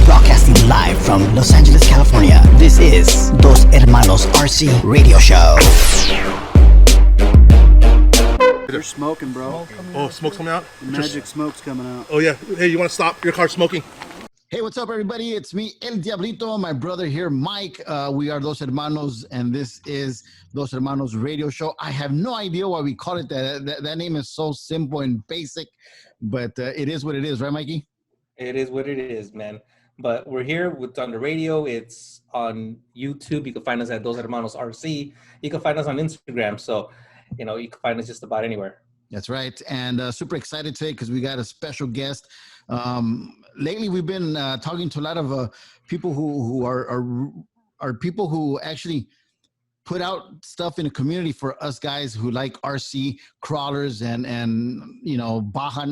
Broadcasting live from Los Angeles, California. This is Dos Hermanos RC Radio Show. They're smoking, bro. Oh, smoke's coming out? Magic smoke's coming out. Oh, yeah. Hey, you want to stop your car smoking? Hey, what's up, everybody? It's me, El Diablito, my brother here, Mike. We are Dos Hermanos, and this is Dos Hermanos Radio Show. I have no idea why we call it that. That name is so simple and basic, but it is what it is, right, Mikey? It is what it is, man. But we're here on the radio. It's on YouTube. You can find us at Dos Hermanos RC. You can find us on Instagram. So, you know, you can find us just about anywhere. That's right. And super excited today because we got a special guest. Lately, we've been talking to a lot of people who are people who actually put out stuff in the community for us guys who like RC crawlers and you know, Baja.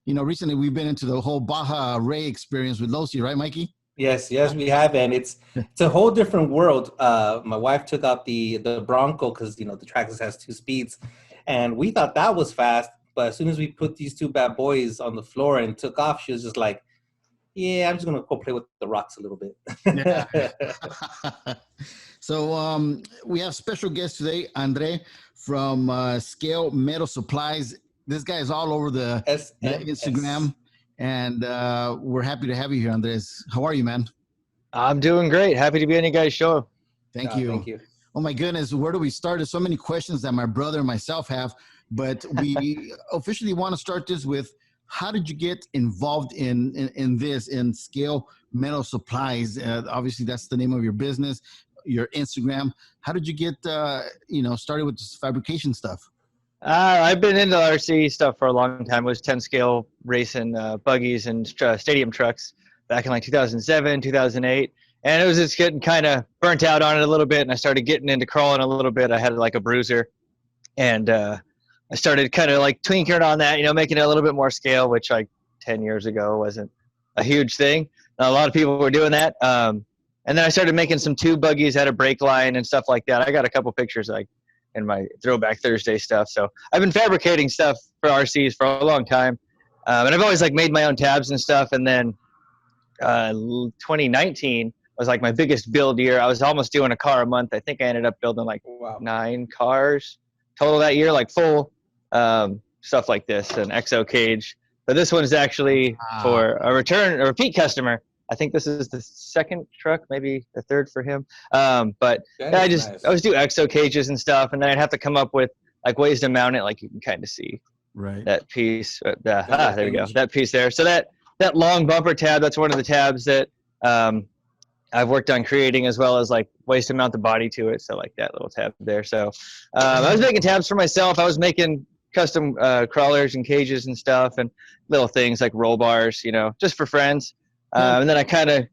You know, recently we've been into the whole Baja Ray experience with Losi, right, Mikey? Yes, we have, and it's a whole different world. My wife took out the Bronco because, you know, the Traxxas has 2 speeds, and we thought that was fast. But as soon as we put these 2 bad boys on the floor and took off, she was just like, "Yeah, I'm just gonna go play with the rocks a little bit." Yeah. So we have special guest today, Andre from Scale Metal Supplies. This guy is all over the Instagram, and we're happy to have you here, Andres. How are you, man? I'm doing great. Happy to be on you guys' show. Thank you. Thank you. Oh my goodness, where do we start? There's so many questions that my brother and myself have, but we officially want to start this with, how did you get involved in Scale Metal Supplies? Obviously, that's the name of your business, your Instagram. How did you get started with this fabrication stuff? I've been into RC stuff for a long time. It was 10 scale racing buggies and stadium trucks back in like 2007, 2008. And it was just getting kind of burnt out on it a little bit. And I started getting into crawling a little bit. I had like a bruiser, and I started kind of like tinkering on that, you know, making it a little bit more scale, which like 10 years ago wasn't a huge thing. A lot of people were doing that. And then I started making some tube buggies, had a brake line and stuff like that. I got a couple pictures like in my Throwback Thursday stuff. So I've been fabricating stuff for RCs for a long time. And I've always like made my own tabs and stuff. And then 2019 was like my biggest build year. I was almost doing a car a month. I think I ended up building like 9 cars total that year, like full stuff like this, an XO cage. But this one is actually for a repeat customer. I think this is the 2nd truck, maybe the 3rd for him. But I always do XO cages and stuff, and then I'd have to come up with like ways to mount it, like you can kind of see that piece. There we go, that piece there. So that long bumper tab, that's one of the tabs that I've worked on creating, as well as like ways to mount the body to it. So like that little tab there. So I was making tabs for myself. I was making custom crawlers and cages and stuff, and little things like roll bars, you know, just for friends. And then I kind of,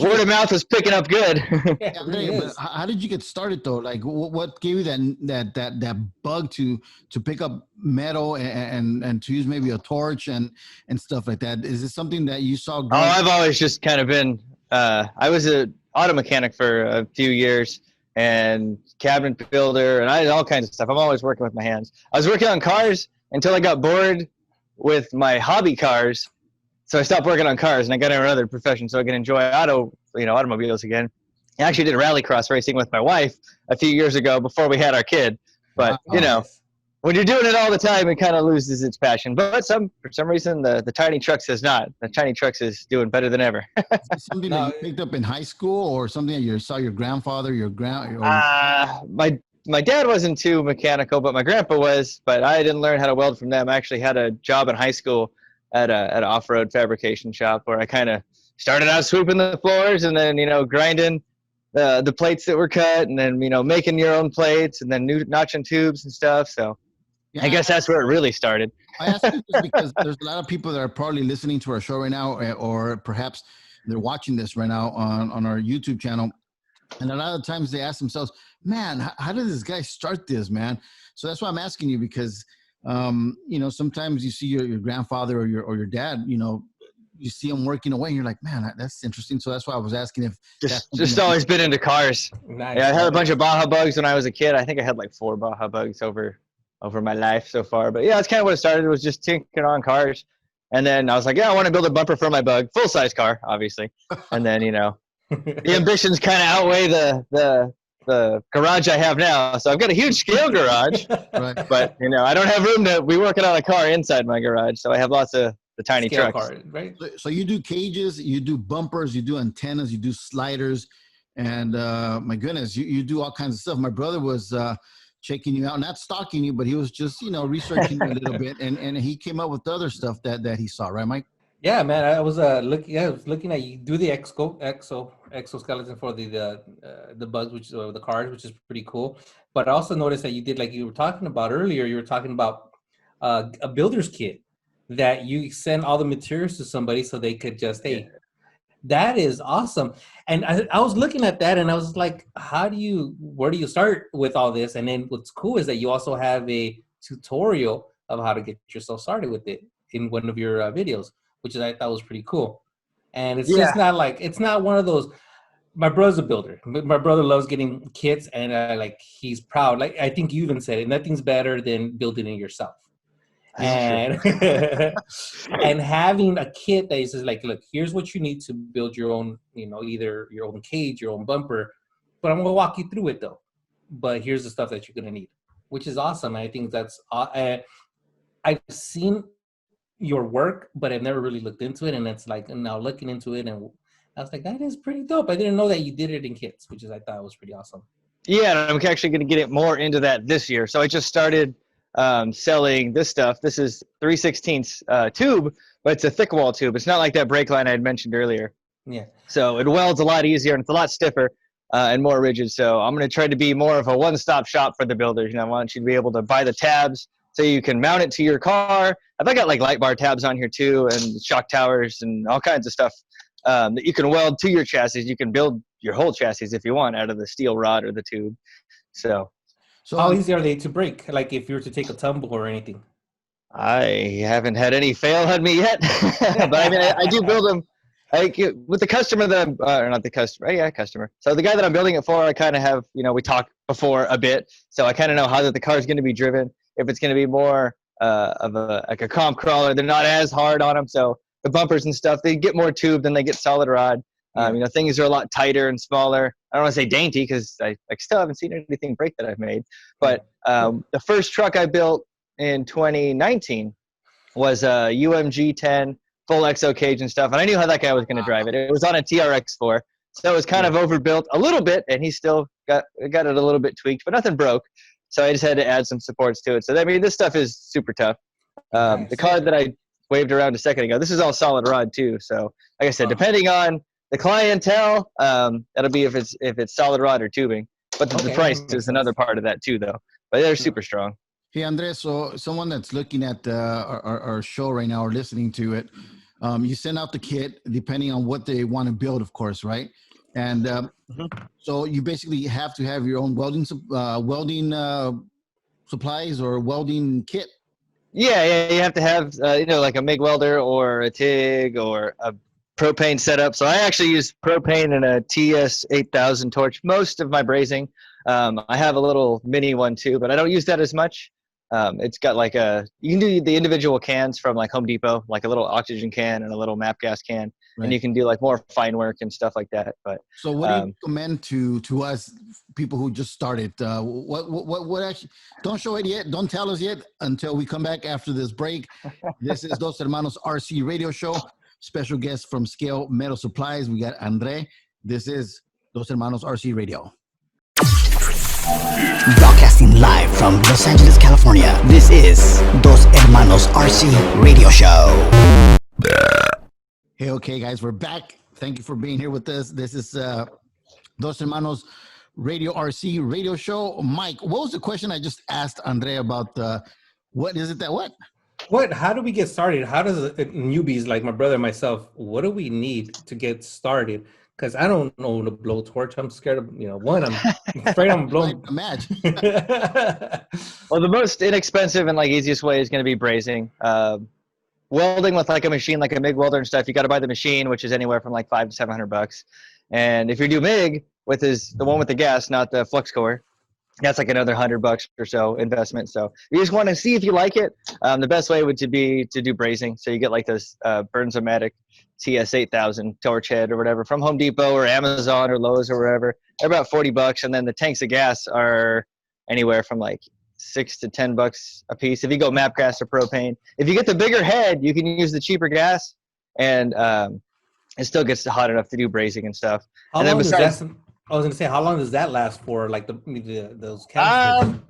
word of mouth was picking up good. But how did you get started though? Like what gave you that bug to pick up metal and to use maybe a torch and stuff like that? Is this something that you saw? I've always just kind of been, I was an auto mechanic for a few years and cabinet builder, and I did all kinds of stuff. I'm always working with my hands. I was working on cars until I got bored with my hobby cars. So I stopped working on cars and I got into another profession so I can enjoy automobiles again. I actually did rallycross racing with my wife a few years ago before we had our kid. But, you know, when you're doing it all the time, it kind of loses its passion. But for some reason, the Tiny Trucks is not. The Tiny Trucks is doing better than ever. Something that you picked up in high school, or something that you saw your grandfather, My dad wasn't too mechanical, but my grandpa was. But I didn't learn how to weld from them. I actually had a job in high school at an off-road fabrication shop where I kind of started out sweeping the floors, and then, you know, grinding the plates that were cut, and then, you know, making your own plates, and then notching tubes and stuff. So I guess that's where it really started. I ask you this because there's a lot of people that are probably listening to our show right now, or perhaps they're watching this right now on our YouTube channel. And a lot of times they ask themselves, man, how did this guy start this, man? So that's why I'm asking you, because you know, sometimes you see your grandfather or your dad, you know, you see them working away and you're like, man, that's interesting. So that's why I was asking if just always been into cars. Nice. Yeah, I had a bunch of Baja bugs when I was a kid. I think I had like 4 Baja bugs over over my life so far. But yeah, that's kind of what it started. It was just tinkering on cars. And then I was like, yeah, I want to build a bumper for my Bug, full size car, obviously. And then, the ambitions kind of outweigh the garage I have now. So I've got a huge scale garage, Right. but I don't have room to be working on a car inside my garage. So I have lots of the tiny Scale trucks. car, right? So you do cages, you do bumpers, you do antennas, you do sliders, and my goodness, you do all kinds of stuff. My brother was checking you out, not stalking you, but he was just researching you a little bit, and he came up with other stuff that he saw, right, Mike? Yeah, man. I was looking at you do the exoskeleton for the Bugs, which the cars, which is pretty cool. But I also noticed that you did, like you were talking about earlier. You were talking about a builder's kit that you send all the materials to somebody so they could just that is awesome. And I was looking at that and I was like, where do you start with all this? And then what's cool is that you also have a tutorial of how to get yourself started with it in one of your videos, which I thought was pretty cool. And it's just it's not one of those. My brother's a builder. My brother loves getting kits, and he's proud. Like I think you even said it. Nothing's better than building it yourself. And and having a kit that says like, look, here's what you need to build your own, either your own cage, your own bumper. But I'm gonna walk you through it though. But here's the stuff that you're gonna need, which is awesome. I think that's I've seen your work, but I've never really looked into it, and it's like now looking into it, and I was like, that is pretty dope. I didn't know that you did it in kits, which I thought was pretty awesome. Yeah, and I'm actually going to get it more into that this year. So I just started selling this stuff. This is 3/16 tube, but it's a thick wall tube. It's not like that brake line I had mentioned earlier. Yeah. So it welds a lot easier, and it's a lot stiffer and more rigid. So I'm going to try to be more of a one-stop shop for the builders. I want you to be able to buy the tabs so you can mount it to your car. I've got like light bar tabs on here too, and shock towers and all kinds of stuff that you can weld to your chassis. You can build your whole chassis if you want out of the steel rod or the tube. So how easy are they to break? Like if you were to take a tumble or anything? I haven't had any fail on me yet, but I mean, I do build them. With the customer that I'm, or not the customer, customer. So the guy that I'm building it for, I kind of have, we talked before a bit, so I kind of know how that the car is going to be driven. If it's going to be more of a comp crawler, they're not as hard on them. So the bumpers and stuff, they get more tube than they get solid rod. Things are a lot tighter and smaller. I don't want to say dainty because I still haven't seen anything break that I've made. But the first truck I built in 2019 was a UMG 10 full exo cage and stuff. And I knew how that guy was going to drive it. It was on a TRX4. So it was kind of overbuilt a little bit, and he still got it a little bit tweaked, but nothing broke. So I just had to add some supports to it. So I mean, this stuff is super tough. The car that I waved around a second ago, this is all solid rod too. So like I said, depending on the clientele, that'll be if it's solid rod or tubing. But the price is another part of that too, though. But they're super strong. Hey, Andres, so someone that's looking at our show right now or listening to it, you send out the kit depending on what they want to build, of course, right? And so you basically have to have your own welding supplies or welding kit. Yeah, you have to have like a MIG welder or a TIG or a propane setup. So I actually use propane and a TS8000 torch most of my brazing. I have a little mini one too, but I don't use that as much. It's got like you can do the individual cans from like Home Depot, like a little oxygen can and a little MAP gas can, right. And you can do like more fine work and stuff like that. But so what do you recommend to us people who just started? What actually? Don't show it yet. Don't tell us yet until we come back after this break. This is Dos Hermanos RC Radio Show. Special guest from Scale Metal Supplies. We got Andre. This is Dos Hermanos RC Radio. Broadcasting live from Los Angeles, California. This is Dos Hermanos RC Radio Show. Hey, okay, guys, we're back. Thank you for being here with us. This is Dos Hermanos Radio RC Radio Show. Mike, what was the question I just asked Andre about what is it that what? How do we get started? How does newbies like my brother and myself, what do we need to get started? Because I don't know the blowtorch. I'm scared of, I'm afraid I'm blowing. Imagine. Well, the most inexpensive and easiest way is going to be brazing. Welding with a machine, like a MIG welder and stuff, you got to buy the machine, which is anywhere from $500 to $700. And if you do MIG, the one with the gas, not the flux core, That's like another $100 or so investment. So you just want to see if you like it. The best way would be to do brazing. So you get like those Burns-O-Matic TS8000 torch head or whatever from Home Depot or Amazon or Lowe's or wherever. They're about $40, and then the tanks of gas are anywhere from like $6 to $10 a piece. If you go MAP gas or propane, if you get the bigger head, you can use the cheaper gas, and it still gets hot enough to do brazing and stuff. How and then long besides, I was gonna say, how long does that last for? Like those canisters?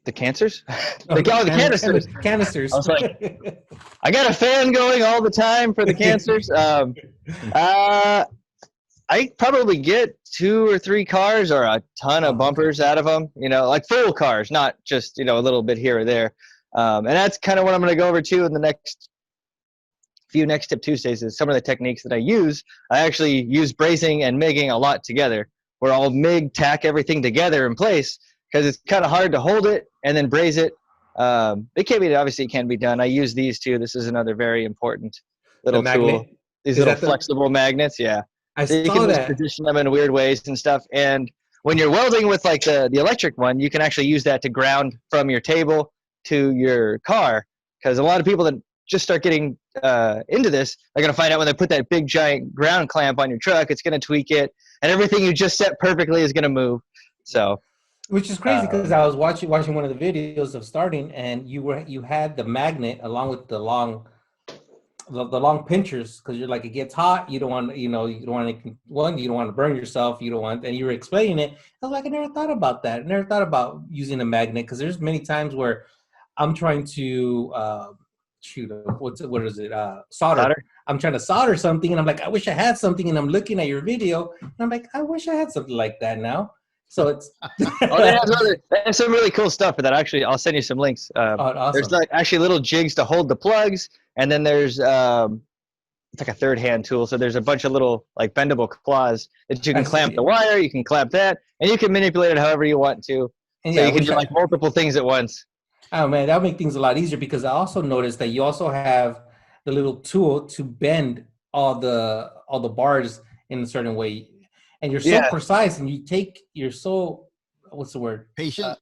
the cancers? The canisters. Canisters. I was like, I got a fan going all the time for the cancers. I probably get 2 or 3 cars or a ton of bumpers out of them, like full cars, not just, a little bit here or there. And that's kind of what I'm going to go over to in the next few Next Tip Tuesdays is some of the techniques that I use. I actually use brazing and MIGging a lot together, where I'll MIG tack everything together in place because it's kind of hard to hold it and then braze it. Obviously it can be done. I use these two. This is another very important little tool. These little flexible magnets. Yeah. I so you saw can that. just position them in weird ways and stuff. And when you're welding with like the electric one, you can actually use that to ground from your table to your car. Because a lot of people that just start getting into this are going to find out when they put that big giant ground clamp on your truck, it's going to tweak it, and everything you just set perfectly is going to move. So, which is crazy because I was watching one of the videos of starting, and you had the magnet along with the long pinchers, because you're like, it gets hot, you don't want you don't want to burn yourself, and you were explaining it. I was like, I never thought about that. I never thought about using a magnet, because there's many times where I'm trying to solder. I'm trying to solder something, and I'm like, I wish I had something, and I'm looking at your video, and I'm like, I wish I had something like that now. So it's there's some really cool stuff for that. Actually, I'll send you some links. Awesome. There's like actually little jigs to hold the plugs, and then there's it's like a third hand tool. So there's a bunch of little like bendable claws that you can clamp the wire, you can clamp that, and you can manipulate it however you want to. And so you can do like multiple things at once. Oh man, that'll make things a lot easier, because I also noticed that you also have the little tool to bend all the bars in a certain way, and you're so precise, and you're so what's the word? Patient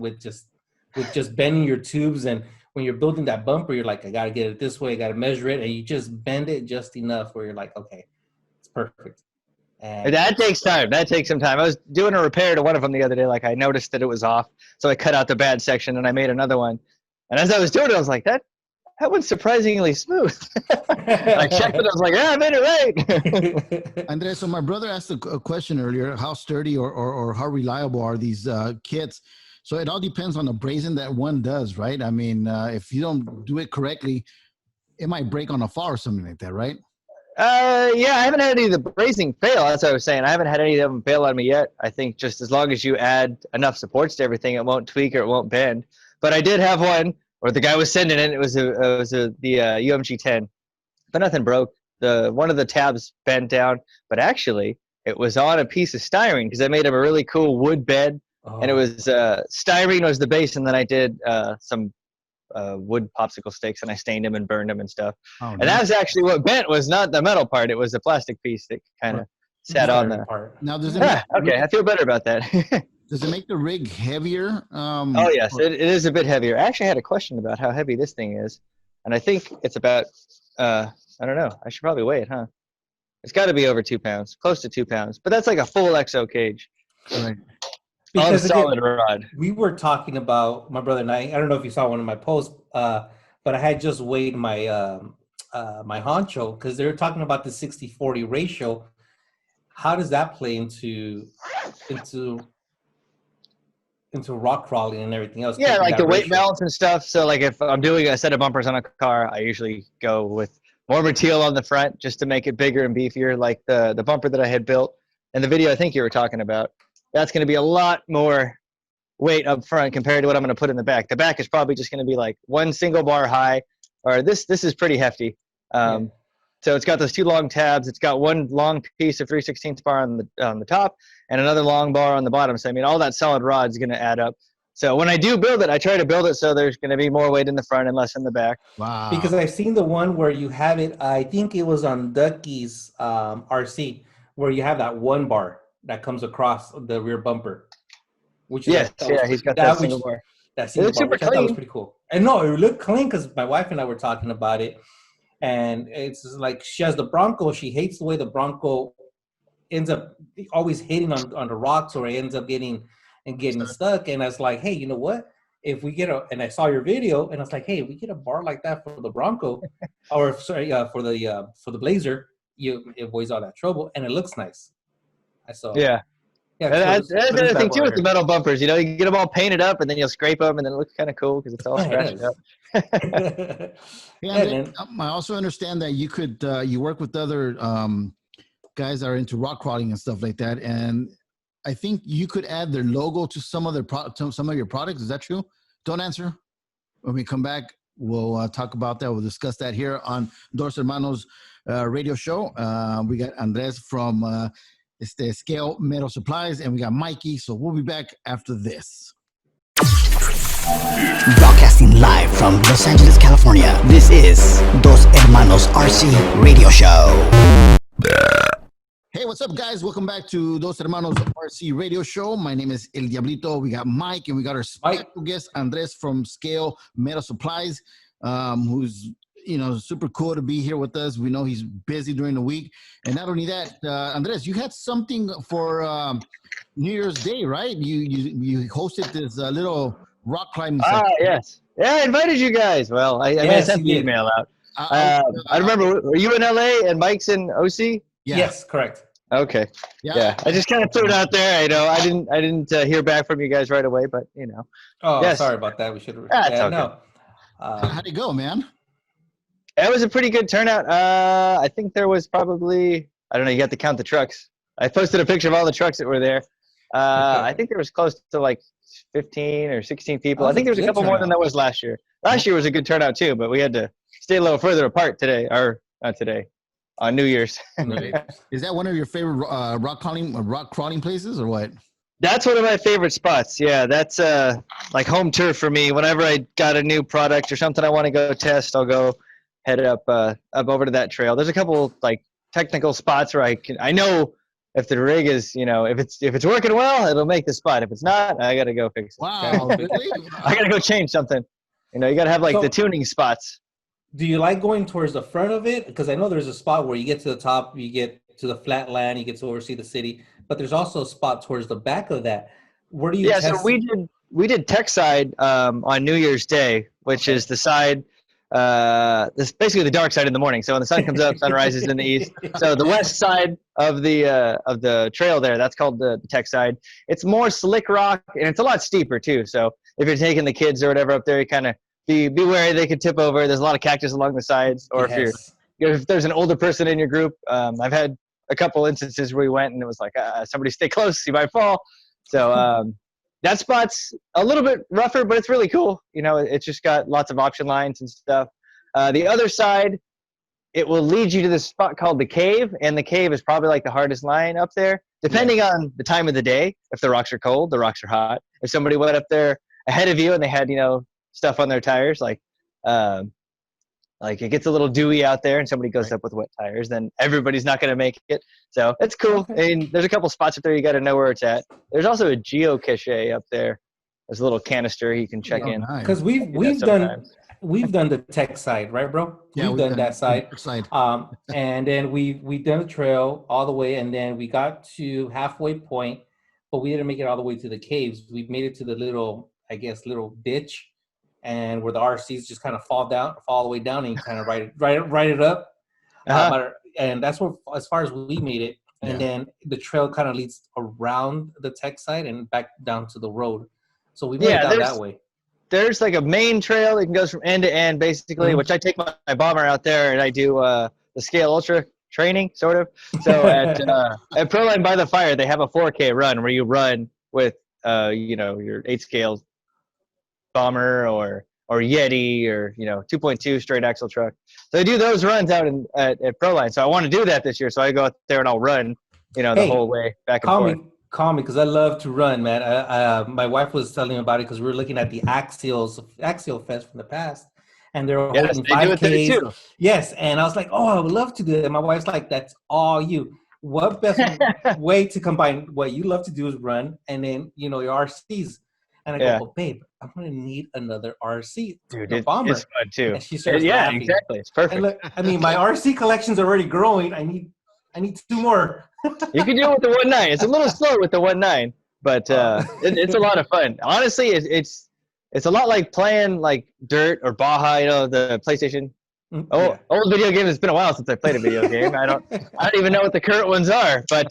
with just bending your tubes. And when you're building that bumper, you're like, I gotta get it this way, I gotta measure it, and you just bend it just enough where you're like, okay, it's perfect. And that takes time. That takes some time. I was doing a repair to one of them the other day. Like I noticed that it was off, so I cut out the bad section and I made another one. And as I was doing it, I was like, that one's surprisingly smooth. I checked it. I was like, I made it right. Andres, so my brother asked a question earlier: how sturdy or how reliable are these kits? So it all depends on the brazing that one does, right? I mean, if you don't do it correctly, it might break on a fall or something like that, right? Yeah, I haven't had any of the brazing fail. That's what I was saying. I haven't had any of them fail on me yet. I think just as long as you add enough supports to everything, it won't tweak or it won't bend. But I did have one where the guy was sending it. It was the UMG 10, but nothing broke. One of the tabs bent down, but actually it was on a piece of styrene, because I made him a really cool wood bed, and it was styrene was the base, and then I did some wood popsicle sticks, and I stained them and burned them and stuff. And that was actually what bent, was not the metal part. It was a plastic piece that kind of sat on the part. Now, okay, I feel better about that. Does it make the rig heavier? Oh yes, it is a bit heavier. I actually had a question about how heavy this thing is, and I think it's about I don't know. I should probably weigh it, huh? It's got to be over 2 pounds, close to 2 pounds. But that's like a full XO cage. Right. Because on a solid rod. We were talking about, my brother and I don't know if you saw one of my posts, but I had just weighed my my honcho, because they were talking about the 60-40 ratio. How does that play into rock crawling and everything else? Yeah, like the weight balance and stuff. So like if I'm doing a set of bumpers on a car, I usually go with more material on the front just to make it bigger and beefier, like the bumper that I had built in the video I think you were talking about. That's going to be a lot more weight up front compared to what I'm going to put in the back. The back is probably just going to be like one single bar high, or this is pretty hefty. So it's got those 2 long tabs. It's got one long piece of 3/16 bar on the top and another long bar on the bottom. So I mean, all that solid rod is going to add up. So when I do build it, I try to build it so there's going to be more weight in the front and less in the back. Wow. Because I've seen the one where you have it, I think it was on Ducky's RC, where you have that one bar that comes across the rear bumper. Which is Yes, yeah, he's got that single bar. That single bar, which I thought was pretty cool. And no, it looked clean because my wife and I were talking about it, and it's like she has the Bronco. She hates the way the Bronco ends up always hitting on the rocks, or it ends up getting stuck. And I was like, hey, you know what? If we get and I saw your video, and I was like, hey, if we get a bar like that for the Bronco, or sorry, for the Blazer, it avoids all that trouble, and it looks nice. I saw. Yeah. Yeah, that's the other thing too with the metal bumpers. You know, you get them all painted up, and then you'll scrape them, and then it looks kind of cool because it's all scratched up. I also understand that you could you work with other guys that are into rock crawling and stuff like that, and I think you could add their logo to some of your products. Is that true? Don't answer. When we come back, we'll talk about that. We'll discuss that here on Dos Hermanos Radio Show. We got Andres from Scale Metal Supplies, and we got Mikey. So we'll be back after this. Broadcasting live from Los Angeles, California. This is Dos Hermanos RC Radio Show. Hey, what's up, guys? Welcome back to Dos Hermanos RC Radio Show. My name is El Diablito. We got Mike, and we got our special guest, Andres from Scale Metal Supplies, who's super cool to be here with us. We know he's busy during the week. And not only that, Andres, you had something for New Year's Day, right? You hosted this little rock climbing session. Yes. Yeah, I invited you guys. Well, I sent the email out. I remember, were you in LA and Mike's in OC? Yeah. Yes, correct. Okay. Yeah. I just kind of threw it out there. I didn't hear back from you guys right away, but Oh, yes. Sorry about that. We should have. Okay. No. How'd it go, man? It was a pretty good turnout. I think there was probably, I don't know, you got to count the trucks. I posted a picture of all the trucks that were there. I think there was close to like 15 or 16 people. I think there was a couple more than there was last year. Last year was a good turnout too, but we had to stay a little further apart today, or not today, on New Year's. Is that one of your favorite rock crawling places, or what? That's one of my favorite spots. Yeah, that's like home turf for me. Whenever I got a new product or something I want to go test, I'll go head up over to that trail. There's a couple like technical spots where I know if the rig is, if it's working well, it'll make the spot. If it's not, I got to go fix it. Wow, really? I got to go change something. You got to have like the tuning spots. Do you like going towards the front of it? Because I know there's a spot where you get to the top, you get to the flat land, you get to oversee the city, but there's also a spot towards the back of that. Where do you test? So we did tech side on New Year's Day, which is the side, this basically the dark side in the morning. So when the sun comes up, sun rises in the east. So the west side of the trail there, that's called the tech side. It's more slick rock, and it's a lot steeper too. So if you're taking the kids or whatever up there, you kind of be wary they could tip over. There's a lot of cactus along the sides, or if there's an older person in your group. I've had a couple instances where we went and it was like, somebody stay close, you might fall. So that spot's a little bit rougher, but it's really cool. It's just got lots of option lines and stuff. The other side, it will lead you to this spot called the cave, and the cave is probably like the hardest line up there, depending on the time of the day. If the rocks are cold, the rocks are hot. If somebody went up there ahead of you and they had, stuff on their tires, like it gets a little dewy out there and somebody goes up with wet tires, then everybody's not going to make it. So it's cool. And there's a couple spots up there you got to know where it's at. There's also a geocache up there. There's a little canister you can check in. Because we've done the tech side, right, bro? Yeah, we've done that side. And then we've done the trail all the way, and then we got to halfway point, but we didn't make it all the way to the caves. We made it to the little ditch, and where the RCs just kind of fall all the way down, and you kind of ride it up. And that's where, as far as we made it, and then the trail kind of leads around the tech side and back down to the road. So we made it down that way. There's like a main trail that goes from end to end, basically, which I take my bomber out there and I do the Scale Ultra training, sort of. So at Proline by the Fire, they have a 4K run where you run with your 8-scale bomber or Yeti or 2.2 straight axle truck. So I do those runs out at Proline. So I want to do that this year. So I go out there and I'll run, the whole way back and forth. Call me because I love to run, man. My wife was telling me about it because we were looking at the axial fence from the past, and they're holding 5Ks. Yes, and I was like, oh, I would love to do that. And my wife's like, that's all you. what best way to combine what you love to do is run, and then your RCs. And I go, oh, babe, I'm gonna need another RC. Dude, a bomber. it's fun too. And she starts laughing. Exactly. It's perfect. And look, I mean, my RC collection's already growing. I need 2 more. You can do it with the 1.9. It's a little slow with the 1.9, but it's a lot of fun. Honestly, it's a lot like playing like Dirt or Baja, the PlayStation. Old video game. It's been a while since I played a video game. I don't even know what the current ones are, but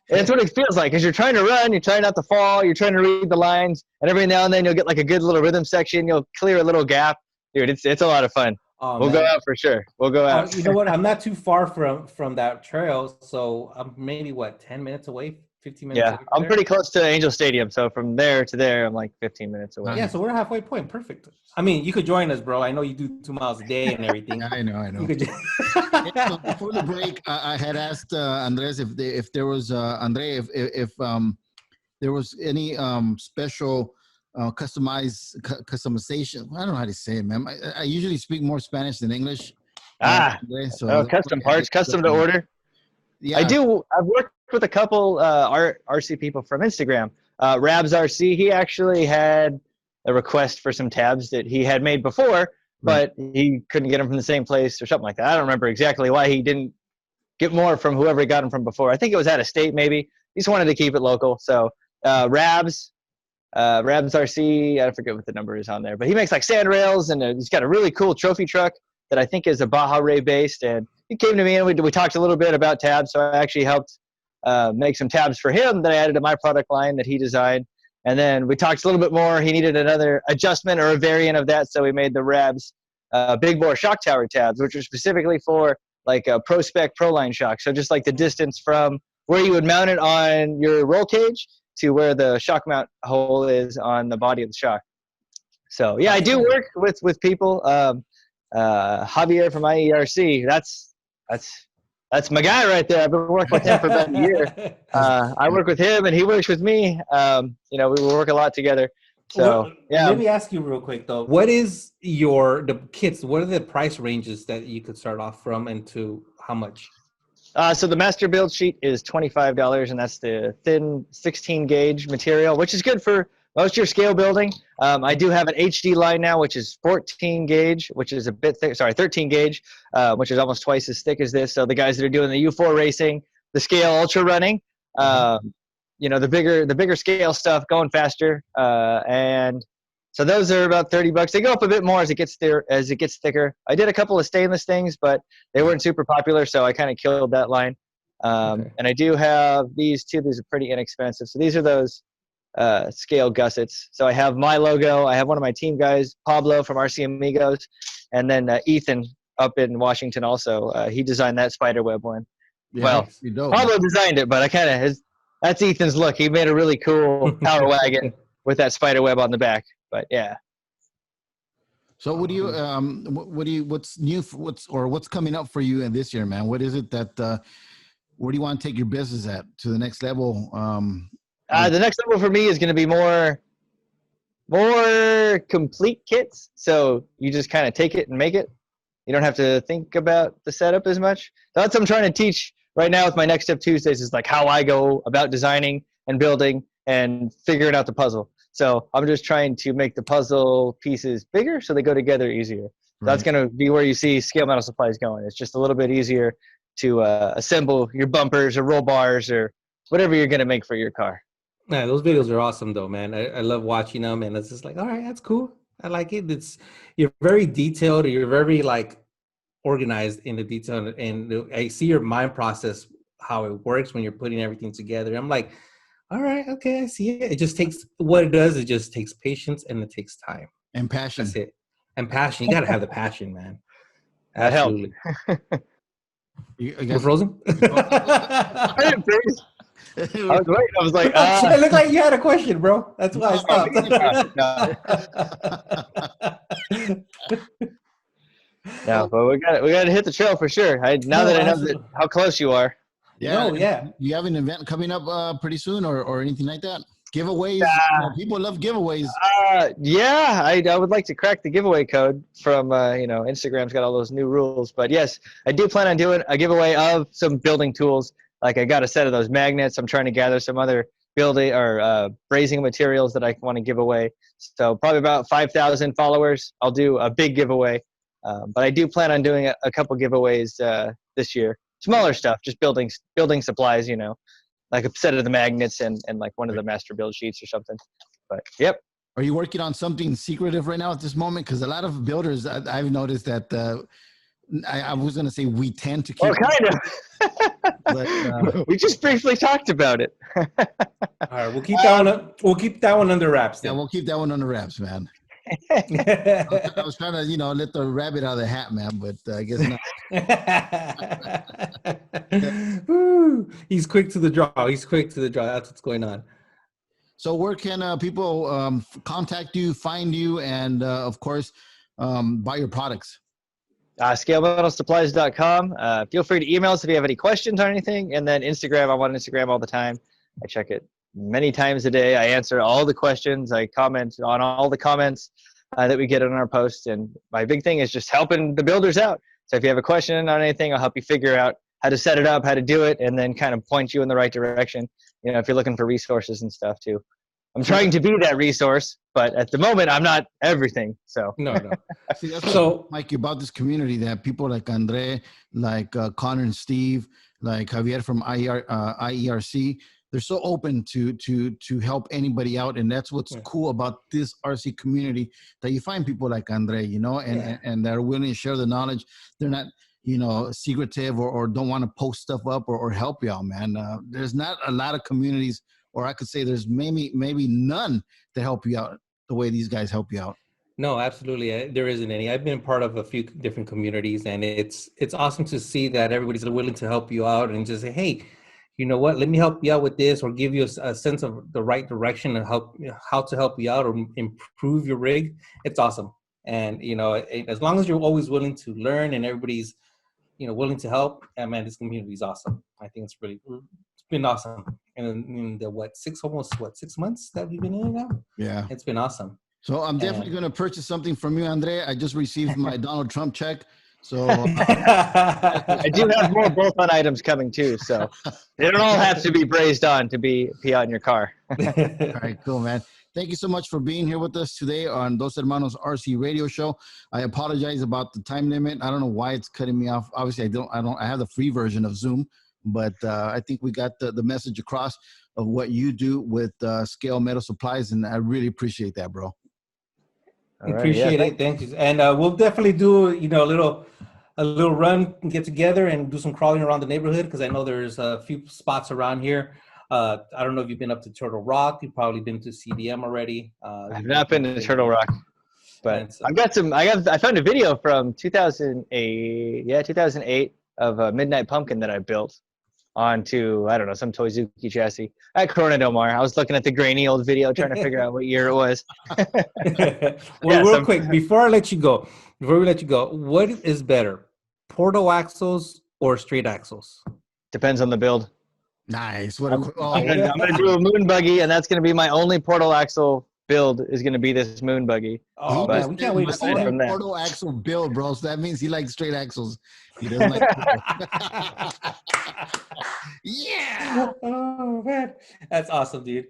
it's what it feels like. Because you're trying to run, you're trying not to fall, you're trying to read the lines, and every now and then you'll get like a good little rhythm section. You'll clear a little gap, dude. It's a lot of fun. Oh, we'll go out for sure. We'll go out. You know what? I'm not too far from that trail, so I'm maybe 10 minutes away, 15 minutes. Yeah, I'm pretty close to Angel Stadium, so from there to there, I'm like 15 minutes away. Yeah, so we're halfway point. Perfect. I mean, you could join us, bro. I know you do 2 miles a day and everything. I know. You could So before the break, I had asked Andres if there was if there was any special customization. I don't know how to say it, man. I usually speak more Spanish than English. Custom parts, custom to order. Yeah, I do. I've worked with a couple RC people from Instagram. Rabs RC, he actually had a request for some tabs that he had made before, but he couldn't get them from the same place or something like that. I don't remember exactly why he didn't get more from whoever he got them from before. I think it was out of state, maybe. He just wanted to keep it local. So Rabs RC, I forget what the number is on there, but he makes like sand rails, and he's got a really cool trophy truck that I think is a Baja Ray based. And he came to me and we talked a little bit about tabs. So I actually helped make some tabs for him that I added to my product line that he designed. And then we talked a little bit more. He needed another adjustment or a variant of that, so we made the Rabs big bore shock tower tabs, which are specifically for like a Pro Spec Pro Line shock. So just like the distance from where you would mount it on your roll cage to where the shock mount hole is on the body of the shock. So yeah, I do work with people. Javier from IERC, that's my guy right there. I've been working with him for about a year. I work with him and he works with me. We work a lot together. So yeah. Let me ask you real quick though. What is the kits? What are the price ranges that you could start off from, and to how much? So the master build sheet is $25, and that's the thin 16 gauge material, which is good for most of your scale building. I do have an HD line now, which is 14 gauge, which is a bit thick. Sorry, 13 gauge, which is almost twice as thick as this. So the guys that are doing the U4 racing, the scale ultra running, the bigger scale stuff, going faster, and so those are about $30. They go up a bit more as it gets thicker. I did a couple of stainless things, but they weren't super popular, so I kind of killed that line. And I do have these two. These are pretty inexpensive. So these are those scale gussets. So I have my logo. I have one of my team guys, Pablo from RC Amigos, and then Ethan up in Washington also. He designed that spiderweb one. Yeah, well, Pablo designed it, but that's Ethan's look. He made a really cool power wagon with that spiderweb on the back. But yeah. So what's new? What's coming up for you in this year, man? What is it that where do you want to take your business to the next level? The next level for me is going to be more complete kits. So you just kind of take it and make it. You don't have to think about the setup as much. That's what I'm trying to teach right now with my Next Step Tuesdays, is like how I go about designing and building and figuring out the puzzle. So I'm just trying to make the puzzle pieces bigger so they go together easier. Right. That's going to be where you see Scale Metal Supplies going. It's just a little bit easier to assemble your bumpers or roll bars or whatever you're going to make for your car. Yeah, those videos are awesome though, man. I love watching them, and it's just like, all right, that's cool. I like it. You're very detailed. You're very like organized in the detail, and I see your mind process, how it works when you're putting everything together. I'm like, all right, okay, I see it. It just takes it just takes patience, and it takes time and passion. That's it. And passion. You gotta have the passion, man. That Absolutely. You're frozen? I didn't freeze. I was waiting. I was like, it looked like you had a question, bro. That's why I stopped. No, but we got to hit the trail for sure. Now that I know how close you are. Yeah, yeah. You have an event coming up pretty soon, or anything like that? Giveaways. People love giveaways. Yeah, I would like to crack the giveaway code from Instagram's got all those new rules. But yes, I do plan on doing a giveaway of some building tools. Like I got a set of those magnets. I'm trying to gather some other building or brazing materials that I want to give away. So probably about 5,000 followers, I'll do a big giveaway. But I do plan on doing a couple giveaways this year. Smaller stuff, just building supplies, you know, like a set of the magnets and like one of the master build sheets or something. But yep. Are you working on something secretive right now at this moment? Because a lot of builders, I've noticed that I was going to say we tend to keep. Well, kind of. But, we just briefly talked about it. All right, we'll keep that one. We'll keep that one under wraps. Then. Yeah, we'll keep that one under wraps, man. I was trying to, let the rabbit out of the hat, man, but I guess not. Woo, he's quick to the draw. He's quick to the draw. That's what's going on. So where can people contact you, find you, and of course, buy your products? ScaleMetalSupplies.com. Feel free to email us if you have any questions or anything. And then Instagram, I'm on Instagram all the time. I check it many times a day. I answer all the questions. I comment on all the comments that we get on our posts. And my big thing is just helping the builders out. So if you have a question on anything, I'll help you figure out how to set it up, how to do it, and then kind of point you in the right direction. If you're looking for resources and stuff too. I'm trying to be that resource, but at the moment, I'm not everything. So no. See, that's so, Mikey, about this community that people like Andre, like Connor and Steve, like Javier from IERC, they're so open to help anybody out, and that's what's cool about this RC community. That you find people like Andre, and they're willing to share the knowledge. They're not, secretive or don't want to post stuff up or help you out, man. There's not a lot of communities. Or I could say there's maybe none to help you out the way these guys help you out. No, absolutely. There isn't any. I've been part of a few different communities, and it's awesome to see that everybody's willing to help you out and just say, hey, you know what, let me help you out with this, or give you a sense of the right direction and how to help you out or improve your rig. It's awesome. And, as long as you're always willing to learn and everybody's, willing to help, man, this community is awesome. I think it's been awesome. And in the 6 months that we've been in it now? Yeah. It's been awesome. So I'm definitely going to purchase something from you, Andre. I just received my Donald Trump check. So I do have more bolt-on items coming too. So they don't all have to be brazed on to be on your car. All right, cool, man. Thank you so much for being here with us today on Dos Hermanos RC Radio Show. I apologize about the time limit. I don't know why it's cutting me off. Obviously, I have the free version of Zoom. But I think we got the message across of what you do with Scale Metal Supplies, and I really appreciate that, bro. Appreciate it. Thank you. And we'll definitely do a little run and get together and do some crawling around the neighborhood, because I know there's a few spots around here. I don't know if you've been up to Turtle Rock. You've probably been to CDM already. I've not been to Turtle Rock, but I found a video from 2008. Yeah, 2008 of a Midnight Pumpkin that I built onto, I don't know, some Toizuki chassis at Corona Del Mar. I was looking at the grainy old video trying to figure out what year it was. Real quick, before we let you go, what is better, portal axles or straight axles? Depends on the build. Nice. I'm gonna do a moon buggy, and that's gonna be my only portal axle build is going to be this moon buggy. Oh, man, we can't wait to see that. From that. Portal axle build, bro. So that means he likes straight axles. He doesn't like yeah. Oh, man. That's awesome, dude.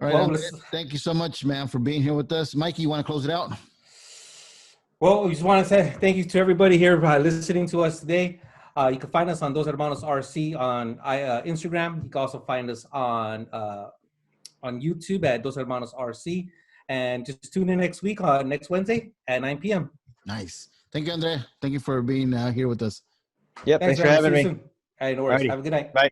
All right, thank you so much, man, for being here with us. Mikey, you want to close it out? Well, we just want to say thank you to everybody here listening to us today. You can find us on Dos Hermanos RC on Instagram. You can also find us on YouTube at Dos Hermanos RC, and just tune in next week, next Wednesday at 9 p.m. Nice. Thank you, Andre. Thank you for being here with us. Yep. Thanks for having me. All right, no worries. Have a good night. Bye.